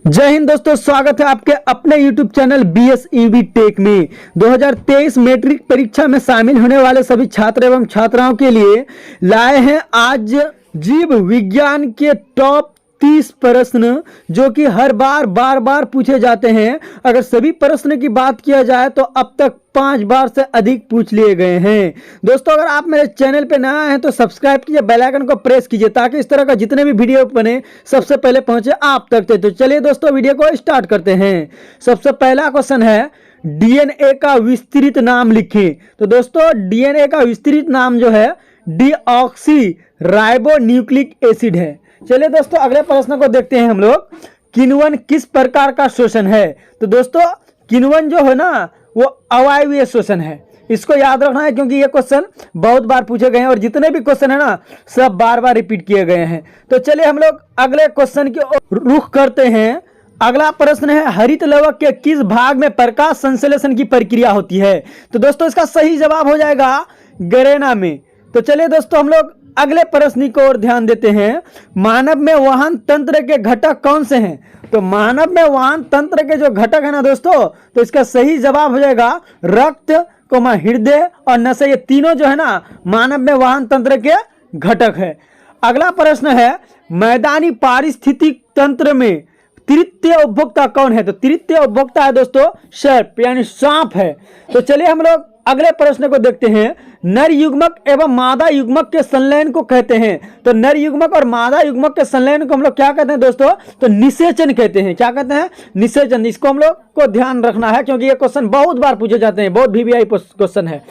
जय हिंद दोस्तों, स्वागत है आपके अपने YouTube चैनल BSEB टेक में। 2023 मैट्रिक परीक्षा में शामिल होने वाले सभी छात्र एवं छात्राओं के लिए लाए हैं आज जीव विज्ञान के टॉप 30 प्रश्न जो कि हर बार पूछे जाते हैं। अगर सभी प्रश्न की बात किया जाए तो अब तक 5 बार से अधिक पूछ लिए गए हैं। दोस्तों, अगर आप मेरे चैनल पे नया हैं तो सब्सक्राइब कीजिए, बेल आइकन को प्रेस कीजिए ताकि इस तरह का जितने भी वीडियो बने सबसे पहले पहुंचे आप तक। तो चलिए दोस्तों, वीडियो को स्टार्ट करते हैं। सबसे पहला क्वेश्चन है, डीएनए का विस्तृत नाम लिखें। तो दोस्तों, डीएनए का विस्तृत नाम जो है डीऑक्सी राइबो न्यूक्लिक एसिड है। चलिए दोस्तों, अगले प्रश्न को देखते हैं हम लोग। किण्वन किस प्रकार का शोषण है? तो दोस्तों, किण्वन जो है ना वो अवायवीय शोषण है। इसको याद रखना है क्योंकि ये क्वेश्चन बहुत बार पूछे गए हैं और जितने भी क्वेश्चन है ना सब बार रिपीट किए गए हैं। तो चलिए हम लोग अगले क्वेश्चन की ओर रुख करते हैं। अगला प्रश्न है, हरित लवक के किस भाग में प्रकाश संश्लेषण की प्रक्रिया होती है? तो दोस्तों, इसका सही जवाब हो जाएगा गरेना में। तो चलिए दोस्तों, हम लोग अगले प्रश्न की ओर ध्यान देते हैं। मानव में वहन तंत्र के घटक कौन से हैं? तो मानव में वहन तंत्र के जो घटक है ना दोस्तों, तो इसका सही जवाब हो जाएगा रक्त, हृदय और नसें। ये तीनों जो है ना मानव में वहन तंत्र के घटक है। अगला प्रश्न है, मैदानी पारिस्थितिक तंत्र में तृतीय उपभोक्ता कौन है? तो तृतीय उपभोक्ता है दोस्तों सर्प यानी सांप है। तो चलिए हम लोग अगले प्रश्न को देखते हैं। नर युग्मक एवं मादा युग्मक के संलयन को कहते हैं। तो नर युग्मक और मादा युग्मक के संलयन को हम लोग क्या कहते हैं दोस्तों? तो निषेचन कहते हैं। क्या कहते हैं? निषेचन। इसको हम लोग को ध्यान रखना है क्योंकि ये क्वेश्चन बहुत बार पूछे जाते हैं, बहुत VVI क्वेश्चन है।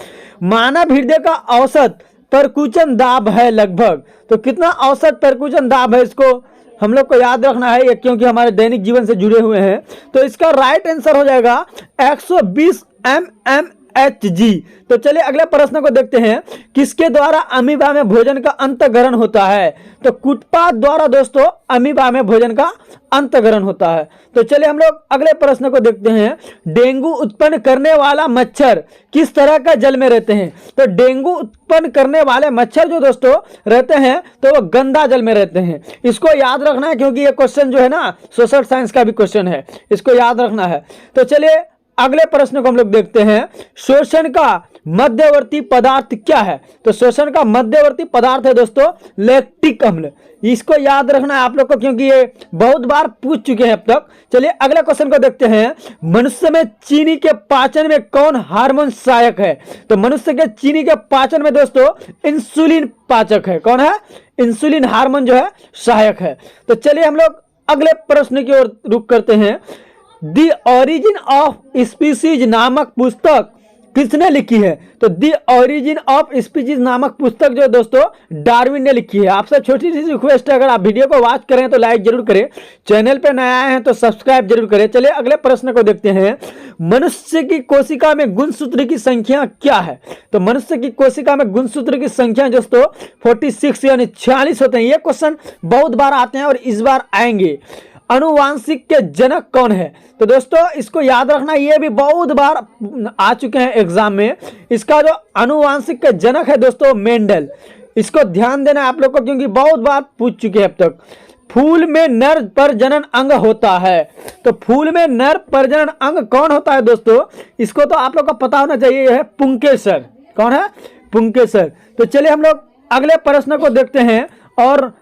मानव हृदय का औसत परकुंचन दाब है लगभग। तो कितना औसत परकुंचन दाब है इसको हम लोग को याद रखना है, ये क्योंकि हमारे दैनिक जीवन से जुड़े हुए हैं। तो इसका राइट आंसर हो जाएगा 120 mmHg। तो चलिए अगले प्रश्न को देखते हैं। किसके द्वारा अमीबा में भोजन का अंतःग्रहण होता है? तो कुटपाद द्वारा दोस्तों अमीबा में भोजन का अंतःग्रहण होता है। तो चलिए हम लोग अगले प्रश्न को देखते हैं। डेंगू उत्पन्न करने वाला मच्छर किस तरह का जल में रहते हैं? तो डेंगू उत्पन्न करने वाले मच्छर जो दोस्तों रहते हैं तो वो गंदा जल में रहते हैं। इसको याद रखना है क्योंकि ये क्वेश्चन जो है ना सोशल साइंस का भी क्वेश्चन है, इसको याद रखना है। तो चलिए अगले प्रश्न को हम लोग देखते हैं। शोषण का मध्यवर्ती पदार्थ क्या है? तो शोषण का मध्यवर्ती पदार्थ है दोस्तों लैक्टिक अम्ल। इसको याद रखना है आप लोग को क्योंकि ये बहुत बार पूछ चुके हैं अब तक। चलिए अगले क्वेश्चन को देखते हैं। मनुष्य में चीनी के पाचन में कौन हार्मोन सहायक है? तो मनुष्य के चीनी के पाचन में दोस्तों इंसुलिन पाचक है। कौन है? इंसुलिन हार्मोन जो है सहायक है। तो चलिए हम लोग अगले प्रश्न की ओर रुख करते हैं। द ओरिजिन ऑफ स्पीसीज नामक पुस्तक किसने लिखी है? तो द ओरिजिन ऑफ स्पीसीज नामक पुस्तक जो दोस्तों डार्विन ने लिखी है। आपसे छोटी सी रिक्वेस्ट है, अगर आप वीडियो को वॉच करें तो लाइक जरूर करें, चैनल पे नए आए हैं तो सब्सक्राइब जरूर करें। चलिए अगले प्रश्न को देखते हैं। मनुष्य की कोशिका में गुणसूत्र की संख्या क्या है? तो मनुष्य की कोशिका में गुणसूत्र की संख्या दोस्तों 46 यानी 46 होते हैं। ये क्वेश्चन बहुत बार आते हैं और इस बार आएंगे। अनुवांशिक के जनक कौन है? तो दोस्तों इसको याद रखना, ये भी बहुत बार आ चुके हैं एग्जाम में। इसका जो अनुवांशिक के जनक है दोस्तों मेंडल। इसको ध्यान देना है आप लोग को क्योंकि बहुत बार पूछ चुके हैं अब तक। फूल में नर प्रजनन अंग होता है। तो फूल में नर प्रजनन अंग कौन होता है दोस्तों? इसको तो आप लोग को पता होना चाहिए, यह है पुंकेसर। कौन है? पुंकेसर। तो चलिए हम लोग अगले प्रश्न को देखते हैं। और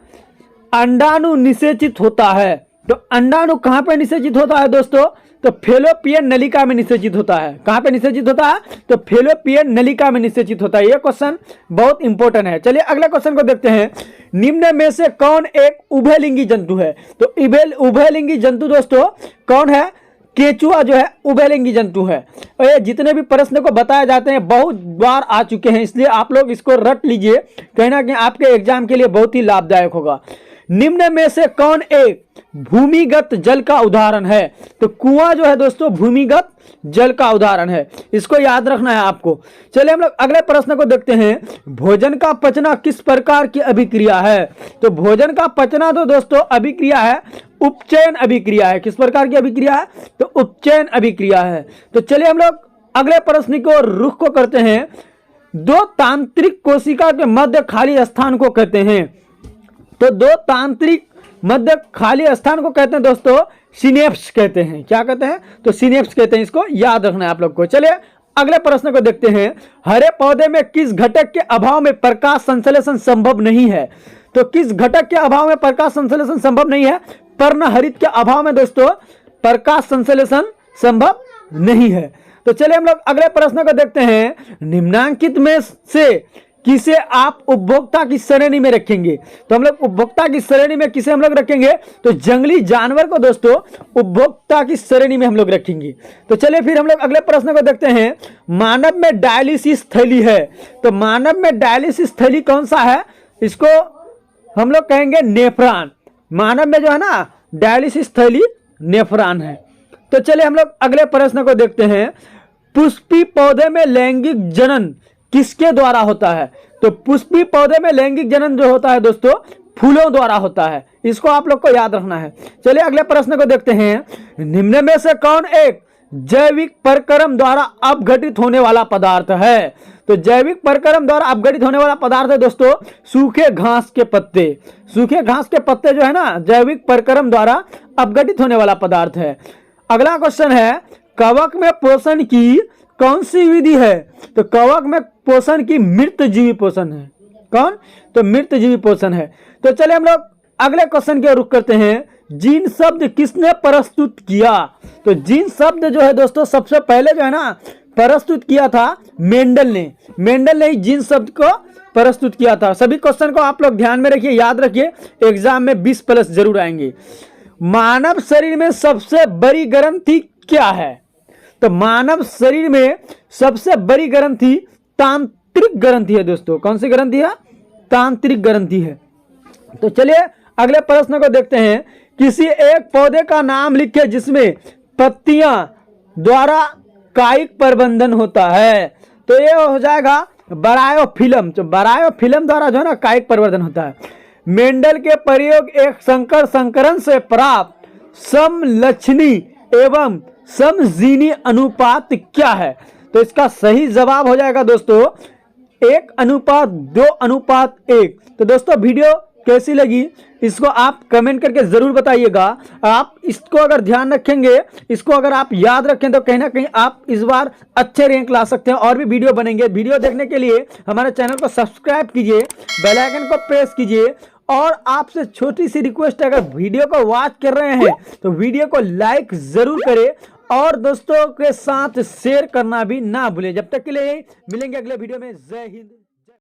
अंडाणु निषेचित होता है। तो अंडाणु कहां पे निषेचित होता है दोस्तों? तो फेलोपियन नलिका में निषेचित होता है। कहां पे निषेचित होता है? तो फेलोपियन नलिका में निषेचित होता है। यह क्वेश्चन बहुत इंपॉर्टेंट है। चलिए अगले क्वेश्चन को देखते हैं। निम्न में से कौन एक उभयलिंगी जंतु है? तो उभयलिंगी जंतु दोस्तों कौन है? केचुआ जो है उभयलिंगी जंतु है। और ये जितने भी प्रश्न को बताए जाते हैं बहुत बार आ चुके हैं, इसलिए आप लोग इसको रट लीजिए, कहीं ना कहीं आपके एग्जाम के लिए बहुत ही लाभदायक होगा। निम्न में से कौन एक भूमिगत जल का उदाहरण है? तो कुआं जो है दोस्तों भूमिगत जल का उदाहरण है। इसको याद रखना है आपको। चलिए हम लोग अगले प्रश्न को देखते हैं। भोजन का पचना किस प्रकार की अभिक्रिया है? तो भोजन का पचना तो दोस्तों अभिक्रिया है उपचयन अभिक्रिया है। किस प्रकार की अभिक्रिया है? तो उपचयन अभिक्रिया है। तो चलिए हम लोग अगले प्रश्न को रुख को करते हैं। दो तांत्रिक कोशिका के मध्य खाली स्थान को कहते हैं। तो दो तांत्रिक मध्य खाली स्थान को कहते हैं दोस्तों सिनेप्स कहते हैं। क्या कहते हैं? तो सिनेप्स कहते हैं। इसको याद रखना है आप लोग को। चलिए अगले प्रश्न को देखते हैं। हरे पौधे में किस घटक के अभाव में प्रकाश संश्लेषण संभव नहीं है? तो किस घटक के अभाव में प्रकाश संश्लेषण संभव नहीं है? पर्णहरित के अभाव में दोस्तों प्रकाश संश्लेषण संभव नहीं है। तो चलिए हम लोग अगले प्रश्न को देखते हैं। निम्नांकित में से किसे आप उपभोक्ता की श्रेणी में रखेंगे? तो हम लोग उपभोक्ता की श्रेणी में किसे हम लोग रखेंगे? तो जंगली जानवर को दोस्तों उपभोक्ता की श्रेणी में हम लोग रखेंगे। तो चलिए फिर हम लोग अगले प्रश्न को देखते हैं। मानव में डायलिसिस थैली है, तो मानव में डायलिसिस थैली कौन सा है? इसको हम लोग कहेंगे नेफ्रॉन। मानव में जो है ना डायलिसिस थैली नेफ्रॉन है। तो चलिए हम लोग अगले प्रश्न को देखते हैं। पुष्पी पौधे में लैंगिक जनन किसके द्वारा होता है? तो पुष्पी पौधे में लैंगिक जनन जो होता है दोस्तों फूलों द्वारा होता है। इसको आप लोग को याद रखना है। चलिए अगले प्रश्न को देखते हैं। निम्न में से कौन एक जैविक प्रक्रम द्वारा अपघटित होने वाला पदार्थ है? तो जैविक प्रक्रम द्वारा अपघटित होने वाला पदार्थ है दोस्तों सूखे घास के पत्ते। सूखे घास के पत्ते जो है ना जैविक प्रक्रम द्वारा अपघटित होने वाला पदार्थ है। अगला क्वेश्चन है। कवक में पोषण की कौन सी विधि है? तो कवक में पोषण की मृत जीवी पोषण है। कौन? तो मृत जीवी पोषण है। तो चलिए हम लोग अगले क्वेश्चन की ओर रुख करते हैं। जीन शब्द किसने प्रस्तुत किया? तो जीन शब्द जो है दोस्तों सबसे पहले जो है ना प्रस्तुत किया था मेंडल ने। मेंडल ने जीन शब्द को प्रस्तुत किया था। सभी क्वेश्चन को आप लोग ध्यान में रखिए, याद रखिए, एग्जाम में 20+ जरूर आएंगे। मानव शरीर में सबसे बड़ी ग्रंथि क्या है? तो मानव शरीर में सबसे बड़ी ग्रंथि तांत्रिक ग्रंथि है दोस्तों। कौन सी ग्रंथि है? तांत्रिक ग्रंथि है। तो चलिए अगले प्रश्न को देखते हैं। किसी एक पौधे का नाम लिखे जिसमें पत्तियां द्वारा कायिक प्रबंधन होता है। तो ये हो जाएगा बरायोफिल्म। तो बरायोफिल्म द्वारा जो है ना कायिक प्रवर्धन होता है। मेंडल के प्रयोग एक संकरण से प्राप्त समलक्षणी एवं समजीनी अनुपात क्या है? तो इसका सही जवाब हो जाएगा दोस्तों 1:2:1। तो दोस्तों वीडियो कैसी लगी इसको आप कमेंट करके जरूर बताइएगा। आप इसको अगर ध्यान रखेंगे, इसको अगर आप याद रखें तो कहीं ना कहीं आप इस बार अच्छे रैंक ला सकते हैं। और भी वीडियो बनेंगे। वीडियो देखने के लिए हमारे चैनल को सब्सक्राइब कीजिए, बेल आइकन को प्रेस कीजिए। और आपसे छोटी सी रिक्वेस्ट है, अगर वीडियो को वॉच कर रहे हैं तो वीडियो को लाइक जरूर करें और दोस्तों के साथ शेयर करना भी ना भूलें। जब तक के लिए मिलेंगे अगले वीडियो में। जय हिंद।